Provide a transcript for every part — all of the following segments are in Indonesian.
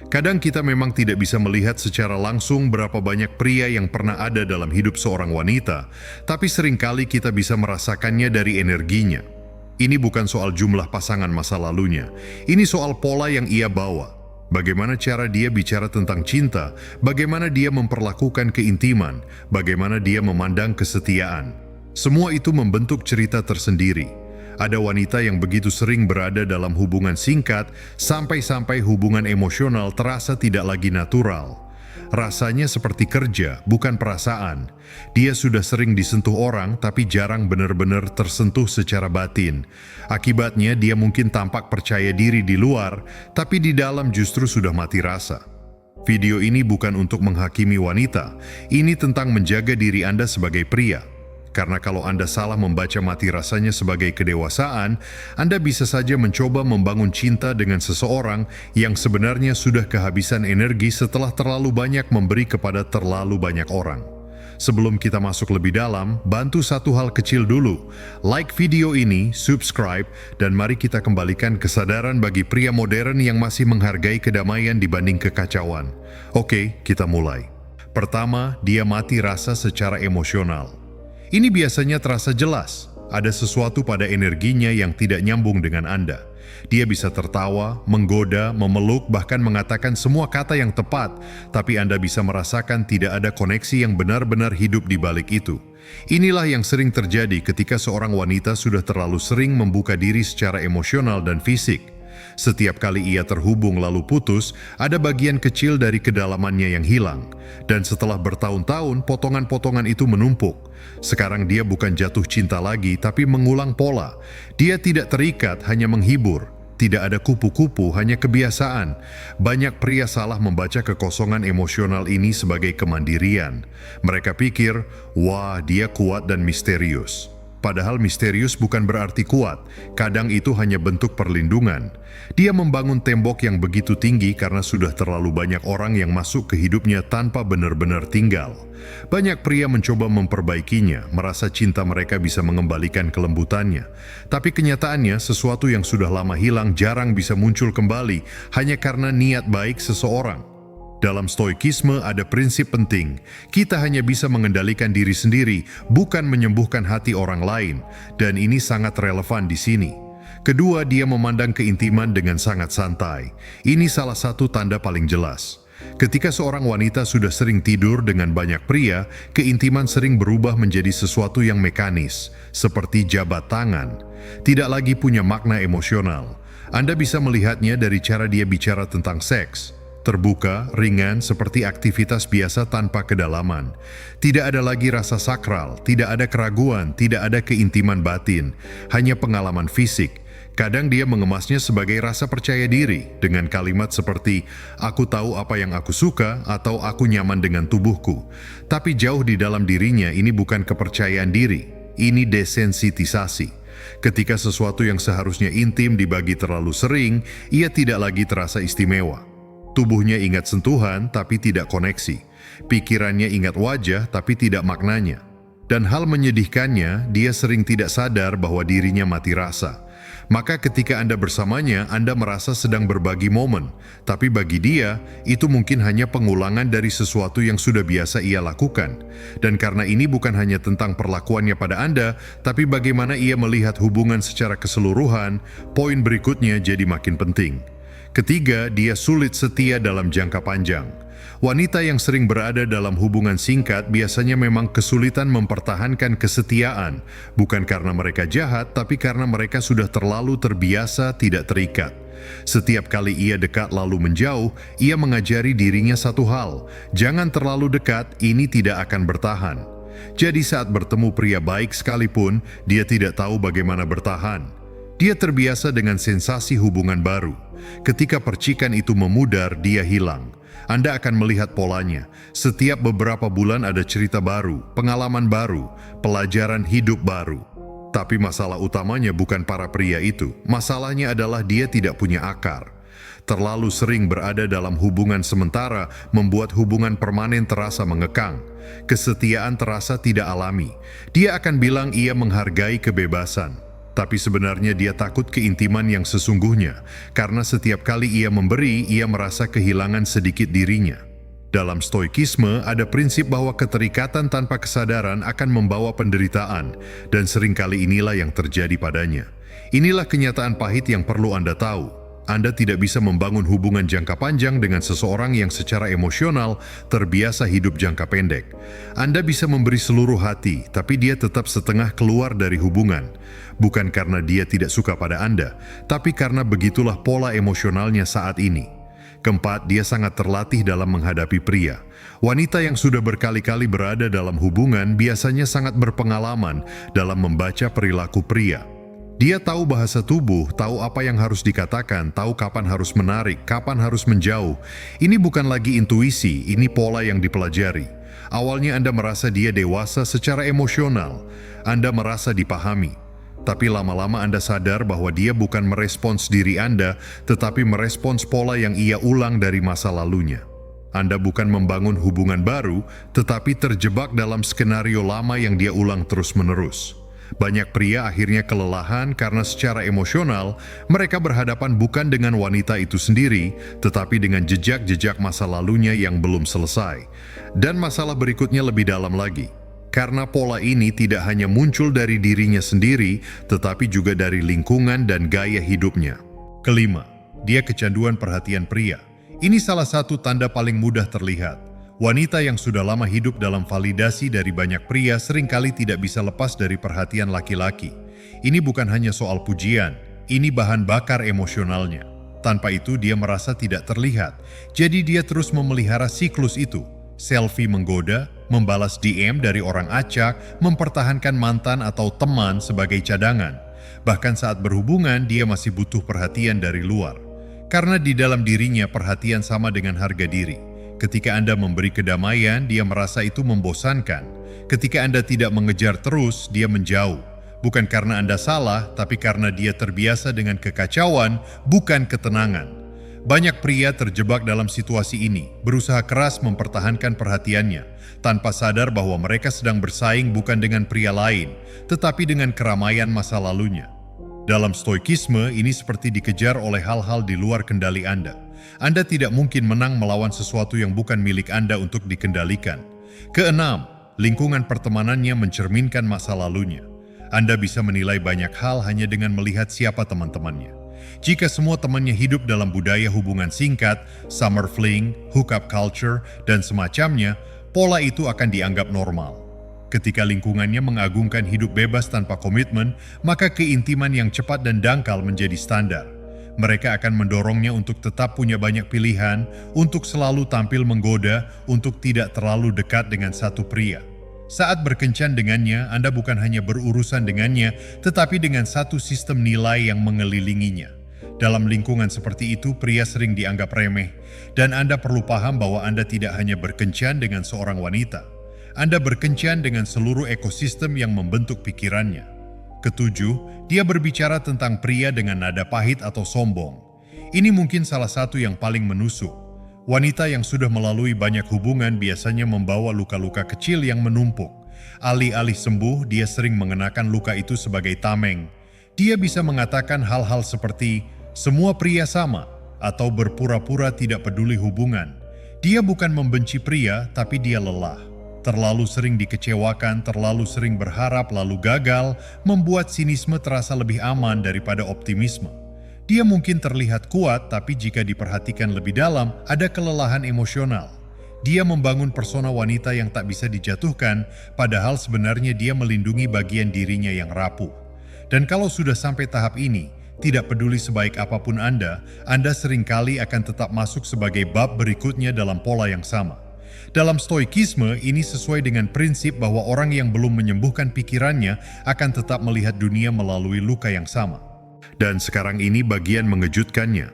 Kadang kita memang tidak bisa melihat secara langsung berapa banyak pria yang pernah ada dalam hidup seorang wanita, tapi seringkali kita bisa merasakannya dari energinya. Ini bukan soal jumlah pasangan masa lalunya, ini soal pola yang ia bawa. Bagaimana cara dia bicara tentang cinta, bagaimana dia memperlakukan keintiman, bagaimana dia memandang kesetiaan. Semua itu membentuk cerita tersendiri. Ada wanita yang begitu sering berada dalam hubungan singkat, sampai-sampai hubungan emosional terasa tidak lagi natural. Rasanya seperti kerja, bukan perasaan. Dia sudah sering disentuh orang, tapi jarang benar-benar tersentuh secara batin. Akibatnya, dia mungkin tampak percaya diri di luar, tapi di dalam justru sudah mati rasa. Video ini bukan untuk menghakimi wanita, ini tentang menjaga diri Anda sebagai pria. Karena kalau Anda salah membaca mati rasanya sebagai kedewasaan, Anda bisa saja mencoba membangun cinta dengan seseorang yang sebenarnya sudah kehabisan energi setelah terlalu banyak memberi kepada terlalu banyak orang. Sebelum kita masuk lebih dalam, bantu satu hal kecil dulu. Like video ini, subscribe, dan mari kita kembalikan kesadaran bagi pria modern yang masih menghargai kedamaian dibanding kekacauan. Oke, kita mulai. Pertama, dia mati rasa secara emosional. Ini biasanya terasa jelas, ada sesuatu pada energinya yang tidak nyambung dengan Anda. Dia bisa tertawa, menggoda, memeluk, bahkan mengatakan semua kata yang tepat, tapi Anda bisa merasakan tidak ada koneksi yang benar-benar hidup di balik itu. Inilah yang sering terjadi ketika seorang wanita sudah terlalu sering membuka diri secara emosional dan fisik. Setiap kali ia terhubung lalu putus, ada bagian kecil dari kedalamannya yang hilang. Dan setelah bertahun-tahun, potongan-potongan itu menumpuk. Sekarang dia bukan jatuh cinta lagi, tapi mengulang pola. Dia tidak terikat, hanya menghibur. Tidak ada kupu-kupu, hanya kebiasaan. Banyak pria salah membaca kekosongan emosional ini sebagai kemandirian. Mereka pikir, wah, dia kuat dan misterius. Padahal misterius bukan berarti kuat, kadang itu hanya bentuk perlindungan. Dia membangun tembok yang begitu tinggi karena sudah terlalu banyak orang yang masuk ke hidupnya tanpa benar-benar tinggal. Banyak pria mencoba memperbaikinya, merasa cinta mereka bisa mengembalikan kelembutannya. Tapi kenyataannya, sesuatu yang sudah lama hilang jarang bisa muncul kembali hanya karena niat baik seseorang. Dalam stoikisme ada prinsip penting, kita hanya bisa mengendalikan diri sendiri, bukan menyembuhkan hati orang lain, dan ini sangat relevan di sini. Kedua, dia memandang keintiman dengan sangat santai. Ini salah satu tanda paling jelas. Ketika seorang wanita sudah sering tidur dengan banyak pria, keintiman sering berubah menjadi sesuatu yang mekanis, seperti jabat tangan. Tidak lagi punya makna emosional. Anda bisa melihatnya dari cara dia bicara tentang seks. Terbuka, ringan, seperti aktivitas biasa tanpa kedalaman. Tidak ada lagi rasa sakral, tidak ada keraguan, tidak ada keintiman batin, hanya pengalaman fisik. Kadang dia mengemasnya sebagai rasa percaya diri, dengan kalimat seperti, "Aku tahu apa yang aku suka," atau "Aku nyaman dengan tubuhku." Tapi jauh di dalam dirinya ini bukan kepercayaan diri, ini desensitisasi. Ketika sesuatu yang seharusnya intim dibagi terlalu sering, ia tidak lagi terasa istimewa. Tubuhnya ingat sentuhan, tapi tidak koneksi. Pikirannya ingat wajah, tapi tidak maknanya. Dan hal menyedihkannya, dia sering tidak sadar bahwa dirinya mati rasa. Maka ketika Anda bersamanya, Anda merasa sedang berbagi momen. Tapi bagi dia, itu mungkin hanya pengulangan dari sesuatu yang sudah biasa ia lakukan. Dan karena ini bukan hanya tentang perlakuannya pada Anda, tapi bagaimana ia melihat hubungan secara keseluruhan, poin berikutnya jadi makin penting. Ketiga, dia sulit setia dalam jangka panjang. Wanita yang sering berada dalam hubungan singkat biasanya memang kesulitan mempertahankan kesetiaan, bukan karena mereka jahat, tapi karena mereka sudah terlalu terbiasa tidak terikat. Setiap kali ia dekat lalu menjauh, ia mengajari dirinya satu hal, jangan terlalu dekat, ini tidak akan bertahan. Jadi saat bertemu pria baik sekalipun, dia tidak tahu bagaimana bertahan. Dia terbiasa dengan sensasi hubungan baru. Ketika percikan itu memudar, dia hilang. Anda akan melihat polanya. Setiap beberapa bulan ada cerita baru, pengalaman baru, pelajaran hidup baru. Tapi masalah utamanya bukan para pria itu. Masalahnya adalah dia tidak punya akar. Terlalu sering berada dalam hubungan sementara membuat hubungan permanen terasa mengekang. Kesetiaan terasa tidak alami. Dia akan bilang ia menghargai kebebasan. Tapi sebenarnya dia takut keintiman yang sesungguhnya, karena setiap kali ia memberi, ia merasa kehilangan sedikit dirinya. Dalam stoikisme, ada prinsip bahwa keterikatan tanpa kesadaran akan membawa penderitaan, dan seringkali inilah yang terjadi padanya. Inilah kenyataan pahit yang perlu Anda tahu. Anda tidak bisa membangun hubungan jangka panjang dengan seseorang yang secara emosional terbiasa hidup jangka pendek. Anda bisa memberi seluruh hati, tapi dia tetap setengah keluar dari hubungan. Bukan karena dia tidak suka pada Anda, tapi karena begitulah pola emosionalnya saat ini. Keempat, dia sangat terlatih dalam menghadapi pria. Wanita yang sudah berkali-kali berada dalam hubungan biasanya sangat berpengalaman dalam membaca perilaku pria. Dia tahu bahasa tubuh, tahu apa yang harus dikatakan, tahu kapan harus menarik, kapan harus menjauh. Ini bukan lagi intuisi, ini pola yang dipelajari. Awalnya Anda merasa dia dewasa secara emosional. Anda merasa dipahami. Tapi lama-lama Anda sadar bahwa dia bukan merespons diri Anda, tetapi merespons pola yang ia ulang dari masa lalunya. Anda bukan membangun hubungan baru, tetapi terjebak dalam skenario lama yang dia ulang terus-menerus. Banyak pria akhirnya kelelahan karena secara emosional mereka berhadapan bukan dengan wanita itu sendiri, tetapi dengan jejak-jejak masa lalunya yang belum selesai. Dan masalah berikutnya lebih dalam lagi. Karena pola ini tidak hanya muncul dari dirinya sendiri, tetapi juga dari lingkungan dan gaya hidupnya. Kelima, dia kecanduan perhatian pria. Ini salah satu tanda paling mudah terlihat. Wanita yang sudah lama hidup dalam validasi dari banyak pria seringkali tidak bisa lepas dari perhatian laki-laki. Ini bukan hanya soal pujian, ini bahan bakar emosionalnya. Tanpa itu dia merasa tidak terlihat, jadi dia terus memelihara siklus itu. Selfie menggoda, membalas DM dari orang acak, mempertahankan mantan atau teman sebagai cadangan. Bahkan saat berhubungan dia masih butuh perhatian dari luar. Karena di dalam dirinya perhatian sama dengan harga diri. Ketika Anda memberi kedamaian, dia merasa itu membosankan. Ketika Anda tidak mengejar terus, dia menjauh. Bukan karena Anda salah, tapi karena dia terbiasa dengan kekacauan, bukan ketenangan. Banyak pria terjebak dalam situasi ini, berusaha keras mempertahankan perhatiannya, tanpa sadar bahwa mereka sedang bersaing bukan dengan pria lain, tetapi dengan keramaian masa lalunya. Dalam stoikisme, ini seperti dikejar oleh hal-hal di luar kendali Anda. Anda tidak mungkin menang melawan sesuatu yang bukan milik Anda untuk dikendalikan. Keenam, lingkungan pertemanannya mencerminkan masa lalunya. Anda bisa menilai banyak hal hanya dengan melihat siapa teman-temannya. Jika semua temannya hidup dalam budaya hubungan singkat, summer fling, hookup culture, dan semacamnya, pola itu akan dianggap normal. Ketika lingkungannya mengagungkan hidup bebas tanpa komitmen, maka keintiman yang cepat dan dangkal menjadi standar. Mereka akan mendorongnya untuk tetap punya banyak pilihan, untuk selalu tampil menggoda, untuk tidak terlalu dekat dengan satu pria. Saat berkencan dengannya, Anda bukan hanya berurusan dengannya, tetapi dengan satu sistem nilai yang mengelilinginya. Dalam lingkungan seperti itu, pria sering dianggap remeh, dan Anda perlu paham bahwa Anda tidak hanya berkencan dengan seorang wanita. Anda berkencan dengan seluruh ekosistem yang membentuk pikirannya. Ketujuh, dia berbicara tentang pria dengan nada pahit atau sombong. Ini mungkin salah satu yang paling menusuk. Wanita yang sudah melalui banyak hubungan biasanya membawa luka-luka kecil yang menumpuk. Alih-alih sembuh, dia sering mengenakan luka itu sebagai tameng. Dia bisa mengatakan hal-hal seperti, semua pria sama, atau berpura-pura tidak peduli hubungan. Dia bukan membenci pria, tapi dia lelah. Terlalu sering dikecewakan, terlalu sering berharap lalu gagal, membuat sinisme terasa lebih aman daripada optimisme. Dia mungkin terlihat kuat, tapi jika diperhatikan lebih dalam, ada kelelahan emosional. Dia membangun persona wanita yang tak bisa dijatuhkan, padahal sebenarnya dia melindungi bagian dirinya yang rapuh. Dan kalau sudah sampai tahap ini, tidak peduli sebaik apapun Anda seringkali akan tetap masuk sebagai bab berikutnya dalam pola yang sama. Dalam stoikisme, ini sesuai dengan prinsip bahwa orang yang belum menyembuhkan pikirannya akan tetap melihat dunia melalui luka yang sama. Dan sekarang ini bagian mengejutkannya.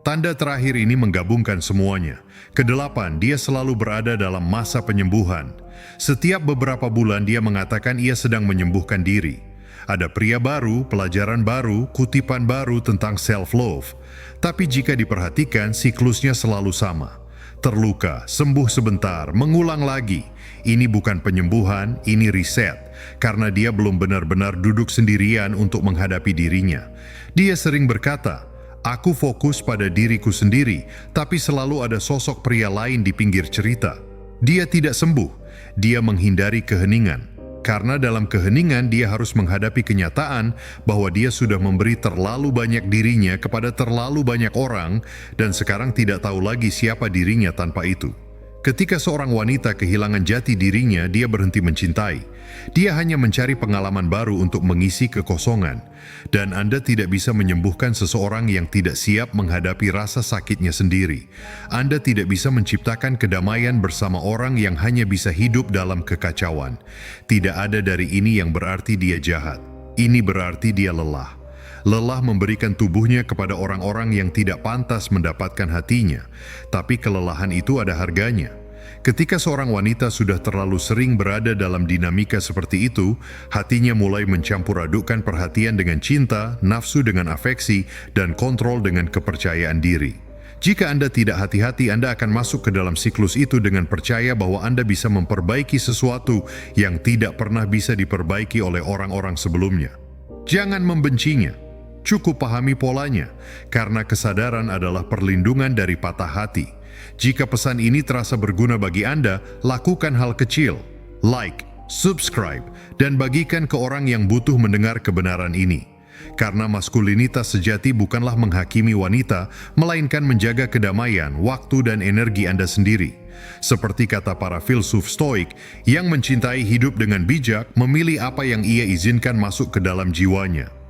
Tanda terakhir ini menggabungkan semuanya. Kedelapan, dia selalu berada dalam masa penyembuhan. Setiap beberapa bulan dia mengatakan ia sedang menyembuhkan diri. Ada pria baru, pelajaran baru, kutipan baru tentang self-love. Tapi jika diperhatikan, siklusnya selalu sama. Terluka, sembuh sebentar, mengulang lagi. Ini bukan penyembuhan, ini reset. Karena dia belum benar-benar duduk sendirian untuk menghadapi dirinya. Dia sering berkata, "Aku fokus pada diriku sendiri, tapi selalu ada sosok pria lain di pinggir cerita." Dia tidak sembuh, dia menghindari keheningan. Karena dalam keheningan dia harus menghadapi kenyataan bahwa dia sudah memberi terlalu banyak dirinya kepada terlalu banyak orang dan sekarang tidak tahu lagi siapa dirinya tanpa itu. Ketika seorang wanita kehilangan jati dirinya, dia berhenti mencintai. Dia hanya mencari pengalaman baru untuk mengisi kekosongan. Dan Anda tidak bisa menyembuhkan seseorang yang tidak siap menghadapi rasa sakitnya sendiri. Anda tidak bisa menciptakan kedamaian bersama orang yang hanya bisa hidup dalam kekacauan. Tidak ada dari ini yang berarti dia jahat. Ini berarti dia lelah. Lelah memberikan tubuhnya kepada orang-orang yang tidak pantas mendapatkan hatinya, tapi kelelahan itu ada harganya. Ketika seorang wanita sudah terlalu sering berada dalam dinamika seperti itu, hatinya mulai mencampur adukkan perhatian dengan cinta, nafsu dengan afeksi, dan kontrol dengan kepercayaan diri. Jika Anda tidak hati-hati, Anda akan masuk ke dalam siklus itu dengan percaya bahwa Anda bisa memperbaiki sesuatu yang tidak pernah bisa diperbaiki oleh orang-orang sebelumnya. Jangan membencinya. Cukup pahami polanya, karena kesadaran adalah perlindungan dari patah hati. Jika pesan ini terasa berguna bagi Anda, lakukan hal kecil, like, subscribe, dan bagikan ke orang yang butuh mendengar kebenaran ini. Karena maskulinitas sejati bukanlah menghakimi wanita, melainkan menjaga kedamaian, waktu, dan energi Anda sendiri. Seperti kata para filsuf Stoik, yang mencintai hidup dengan bijak, memilih apa yang ia izinkan masuk ke dalam jiwanya.